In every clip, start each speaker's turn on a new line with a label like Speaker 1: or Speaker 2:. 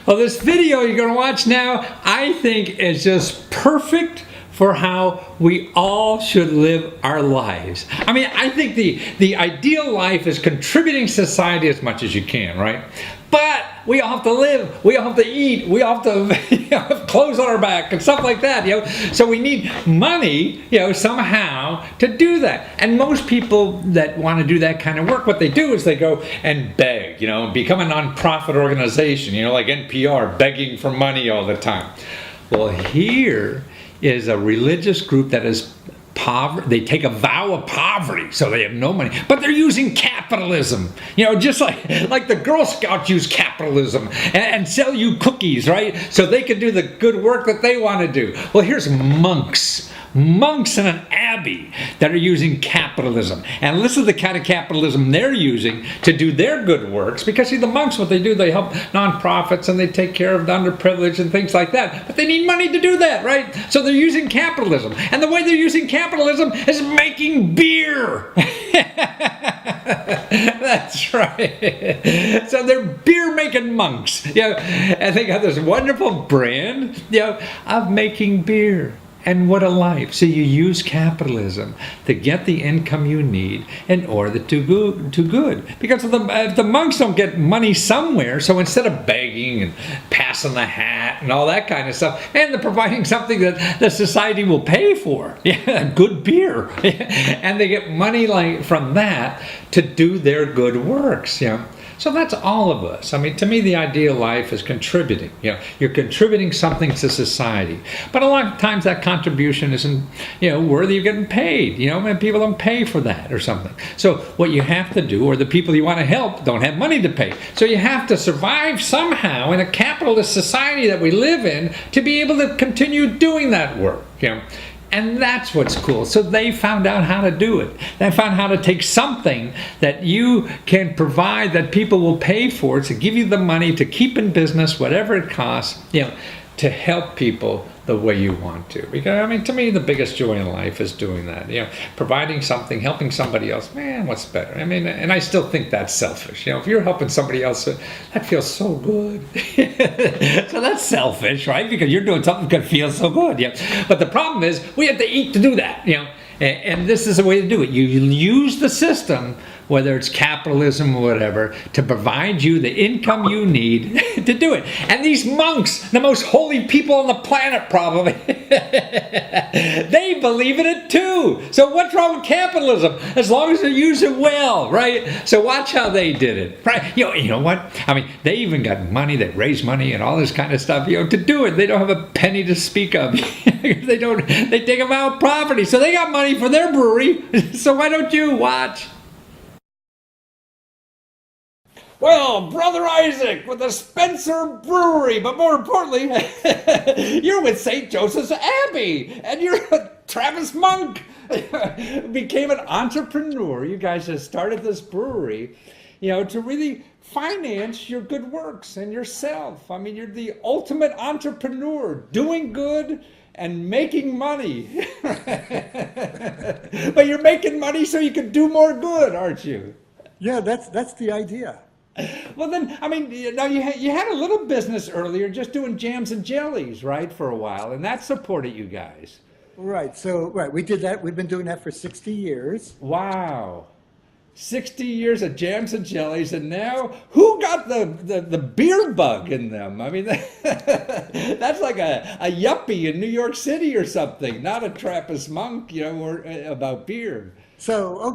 Speaker 1: Well, this video you're going to watch now, I think is just perfect for how we all should live our lives. I mean, I think the ideal life is contributing to society as much as you can, right? But we all have to live, we all have to eat, we all have to have clothes on our back and stuff like that, So we need money, somehow to do that. And most people that want to do that kind of work, what they do is they go and beg, become a nonprofit organization, like NPR, begging for money all the time. Well, here is a religious group that is poverty. They take a vow of poverty, so they have no money, but they're using capitalism, just like the Girl Scouts use capitalism and sell you cookies, right? So they can do the good work that they want to do. Well, here's monks in an abbey that are using capitalism. And listen to the kind of capitalism they're using to do their good works. Because see, the monks, what they do, they help nonprofits and they take care of the underprivileged and things like that. But they need money to do that, right? So they're using capitalism. And the way they're using capitalism is making beer. That's right. So they're beer-making monks. And they got this wonderful brand, of making beer. And what a life. So you use capitalism to get the income you need in order to do good. Because if the monks don't get money somewhere, so instead of begging and passing the hat and all that kind of stuff, and they're providing something that the society will pay for, good beer. And they get money from that to do their good works, So that's all of us. I mean, to me, the ideal life is contributing. You're contributing something to society. But a lot of times that contribution isn't, worthy of getting paid. And people don't pay for that or something. So what you have to do, or the people you want to help don't have money to pay. So you have to survive somehow in a capitalist society that we live in to be able to continue doing that work. And that's what's cool. So they found out how to do it. They found how to take something that you can provide that people will pay for, to give you the money to keep in business, whatever it costs, to help people the way you want to. Because, to me, the biggest joy in life is doing that. Providing something, helping somebody else. Man, what's better? And I still think that's selfish. If you're helping somebody else, that feels so good. So that's selfish, right? Because you're doing something that feels so good. But the problem is, we have to eat to do that. And this is the way to do it. You use the system, whether it's capitalism or whatever, to provide you the income you need to do it. And these monks, the most holy people on the planet probably, they believe in it too. So what's wrong with capitalism? As long as they use it well, right? So watch how they did it, right? You know what? They even got money, they raised money and all this kind of stuff, to do it. They don't have a penny to speak of. They take them out property. So they got money for their brewery. So why don't you watch? Well, Brother Isaac with the Spencer Brewery, but more importantly, you're with St. Joseph's Abbey, and you're a Travis Monk. Became an entrepreneur. You guys have started this brewery, to really finance your good works and yourself. You're the ultimate entrepreneur, doing good and making money. But you're making money so you can do more good, aren't you?
Speaker 2: Yeah, that's the idea.
Speaker 1: Well then, now you had a little business earlier, just doing jams and jellies, right, for a while, and that supported you guys.
Speaker 2: Right. So we did that. We've been doing that for 60 years.
Speaker 1: Wow, 60 years of jams and jellies, and now who got the beer bug in them? That's like a yuppie in New York City or something, not a Trappist monk, or about beer.
Speaker 2: So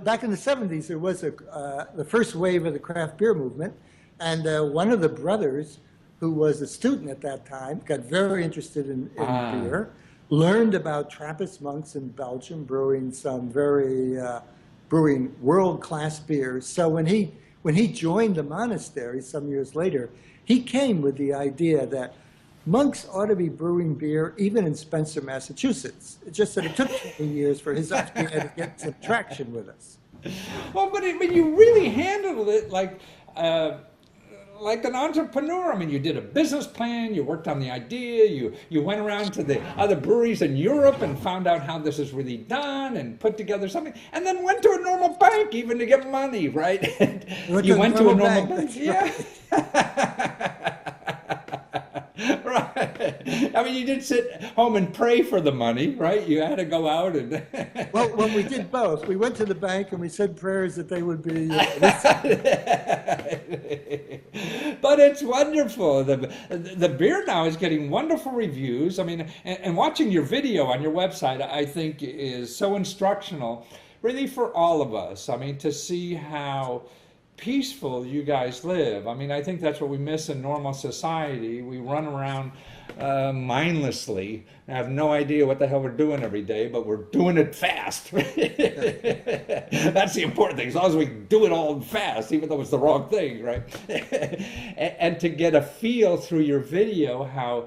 Speaker 2: back in the 70s, there was the first wave of the craft beer movement, and one of the brothers, who was a student at that time, got very interested in beer, learned about Trappist monks in Belgium brewing some brewing world-class beers. So when he joined the monastery some years later, he came with the idea that monks ought to be brewing beer even in Spencer, Massachusetts. It's just that it took 20 years for his idea to get some traction with us.
Speaker 1: Well, but you really handled it like an entrepreneur. You did a business plan, you worked on the idea, you went around to the other breweries in Europe and found out how this is really done and put together something, and then went to a normal bank even to get money, right? You went to a normal bank. Yeah. I mean, you did sit home and pray for the money, right? You had to go out and.
Speaker 2: Well, we did both. We went to the bank and we said prayers that they would be.
Speaker 1: But it's wonderful. The beer now is getting wonderful reviews. I mean, and watching your video on your website, I think is so instructional, really for all of us. I mean, to see how peaceful you guys live. I mean, I think that's what we miss in normal society. We run around mindlessly and have no idea what the hell we're doing every day, but we're doing it fast. That's the important thing, as long as we do it all fast, even though it's the wrong thing, right? And to get a feel through your video how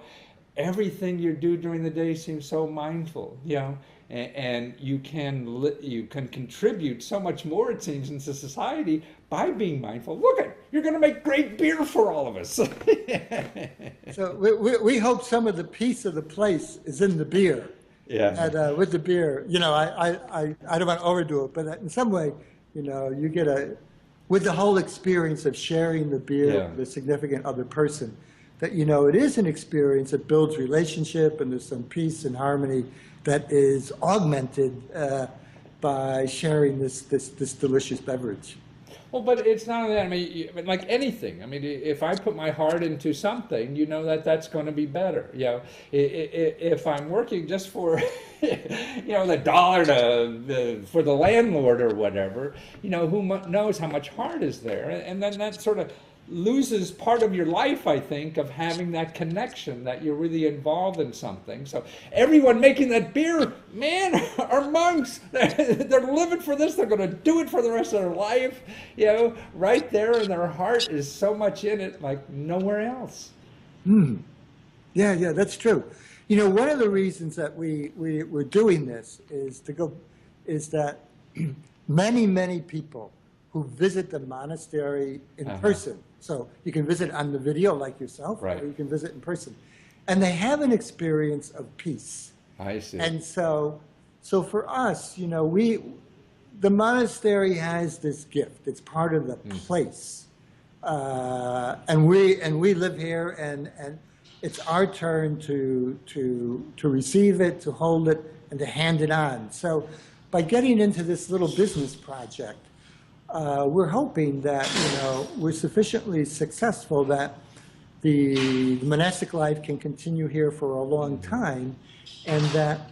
Speaker 1: everything you do during the day seems so mindful, you know, and you can contribute so much more, it seems, into society by being mindful. Look at, you're going to make great beer for all of us.
Speaker 2: So we hope some of the peace of the place is in the beer.
Speaker 1: Yeah.
Speaker 2: And with the beer, you know, I don't want to overdo it, but in some way, you know, you get with the whole experience of sharing the beer with a significant other person, that, you know, it is an experience that builds relationship, and there's some peace and harmony that is augmented by sharing this delicious beverage.
Speaker 1: Well, but it's not that. I mean, like anything. I mean, if I put my heart into something, you know that's going to be better. You know, if I'm working just for, you know, the dollar for the landlord or whatever, you know, who knows how much heart is there, and then that sort of loses part of your life, I think, of having that connection, that you're really involved in something. So everyone making that beer, man, are monks. They're living for this. They're going to do it for the rest of their life. You know, right there in their heart is so much in it like nowhere else.
Speaker 2: Yeah, that's true. You know, one of the reasons that we're doing this is that many people who visit the monastery in person. So you can visit on the video like yourself,
Speaker 1: right,
Speaker 2: or you can visit in person. And they have an experience of peace.
Speaker 1: I see.
Speaker 2: And so for us, you know, the monastery has this gift. It's part of the place. And we live here, and it's our turn to receive it, to hold it, and to hand it on. So by getting into this little business project, we're hoping that, you know, we're sufficiently successful that the monastic life can continue here for a long time, and that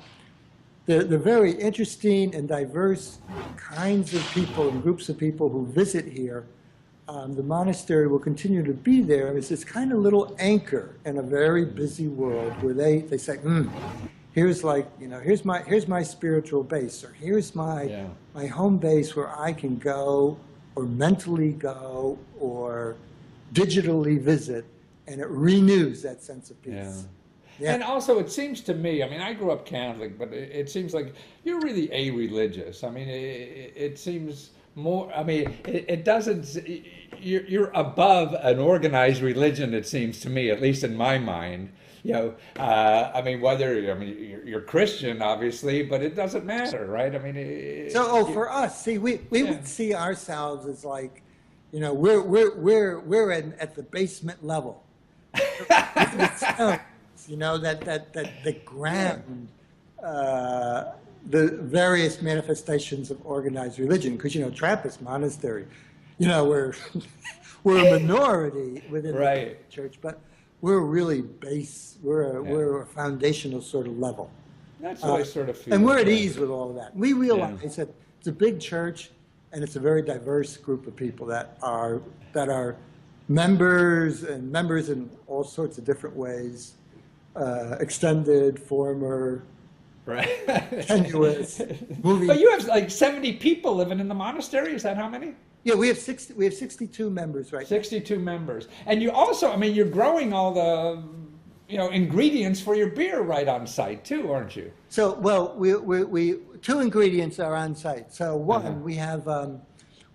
Speaker 2: the very interesting and diverse kinds of people and groups of people who visit here, the monastery will continue to be there as this kind of little anchor in a very busy world where they say, here's, like, you know, here's my spiritual base, or here's my home base where I can go, or mentally go, or digitally visit, and it renews that sense of peace. Yeah.
Speaker 1: And also, it seems to me, I mean, I grew up Catholic, but it seems like you're really a-religious. I mean, it seems more, I mean, it doesn't, you're above an organized religion, it seems to me, at least in my mind. You know, I mean, you're Christian, obviously, but it doesn't matter, right? I mean,
Speaker 2: for us, see, we would see ourselves as, like, you know, we're at the basement level. You know, that the ground, the various manifestations of organized religion, because, you know, Trappist monastery, you know, we're a minority within the church, but we're really base. We're a foundational sort of level.
Speaker 1: That's what I sort of feel.
Speaker 2: And we're at ease with all of that. We realize that it's a big church, and it's a very diverse group of people that are members in all sorts of different ways, extended, former, tenuous, moving.
Speaker 1: But you have like 70 people living in the monastery. Is that how many?
Speaker 2: Yeah, we have 62 members right now.
Speaker 1: 62 members. And you also, I mean, you're growing all the, you know, ingredients for your beer right on site too, aren't you?
Speaker 2: So, well, we two ingredients are on site. So one, we have,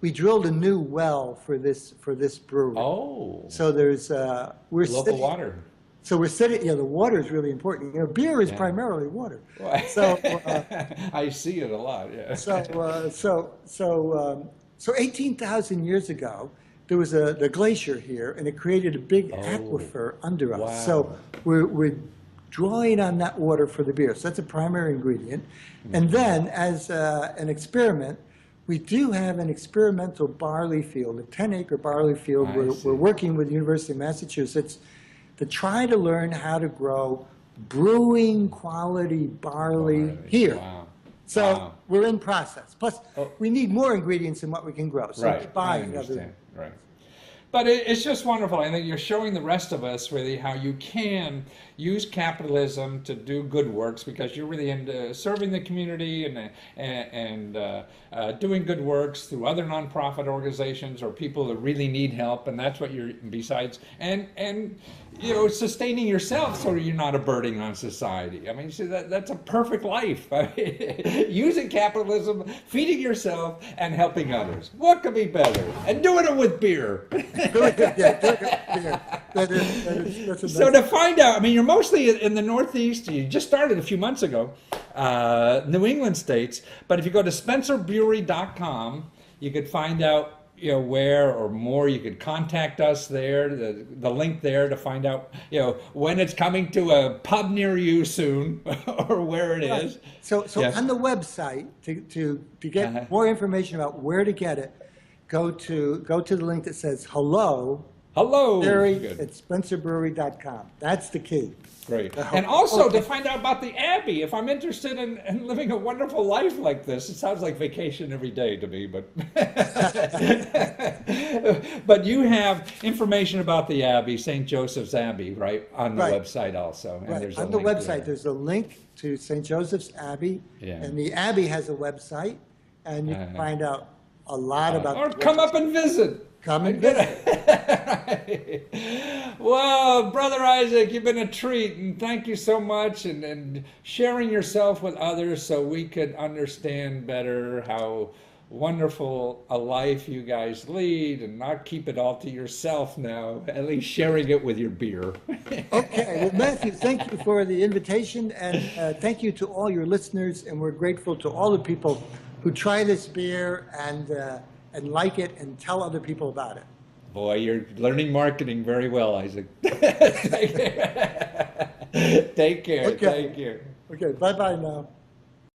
Speaker 2: we drilled a new well for this brewery.
Speaker 1: Oh.
Speaker 2: So there's, we're
Speaker 1: local water.
Speaker 2: So we're sitting, the water is really important. You know, beer is primarily water. So
Speaker 1: I see it a lot, yeah.
Speaker 2: So 18,000 years ago, there was the glacier here, and it created a big aquifer under us.
Speaker 1: Wow.
Speaker 2: So we're drawing on that water for the beer. So that's a primary ingredient. And then, as an experiment, we do have an experimental barley field, a 10-acre barley field. We're working with the University of Massachusetts to try to learn how to grow brewing quality barley here.
Speaker 1: Wow.
Speaker 2: So we're in process. Plus, we need more ingredients than what we can grow. So
Speaker 1: Right, I
Speaker 2: buying
Speaker 1: understand. Right. But it's just wonderful. I think you're showing the rest of us really how you can use capitalism to do good works, because you're really into serving the community and doing good works through other nonprofit organizations or people that really need help, and that's what you're besides and you know, sustaining yourself so you're not a burden on society. I mean, see, that's a perfect life. I mean, using capitalism, feeding yourself, and helping others. What could be better? And doing it with beer. So to find out, I mean, you're mostly in the Northeast. You just started a few months ago, New England states. But if you go to spencerbrewery.com, you could find out, you know, where or more. You could contact us there, the link there to find out, you know, when it's coming to a pub near you soon or where it is.
Speaker 2: So on the website, to get more information about where to get it, go to the link that says hello at spencerbrewery.com. That's the key.
Speaker 1: Great. And also to find out about the Abbey, if I'm interested in living a wonderful life like this. It sounds like vacation every day to me, but but you have information about the Abbey, St. Joseph's Abbey, right, on the website also. And
Speaker 2: right. On the website, there's a link to St. Joseph's Abbey, and the Abbey has a website, and you can find out a lot about
Speaker 1: or come up and visit.
Speaker 2: Come and visit.
Speaker 1: Well, Brother Isaac, you've been a treat, and thank you so much, and sharing yourself with others so we could understand better how wonderful a life you guys lead, and not keep it all to yourself now, at least sharing it with your beer.
Speaker 2: Okay, well, Matthew, thank you for the invitation, and thank you to all your listeners, and we're grateful to all the people who try this beer and like it and tell other people about it.
Speaker 1: Boy, you're learning marketing very well, Isaac. Take care.
Speaker 2: Okay.
Speaker 1: Thank you.
Speaker 2: Okay, bye-bye now.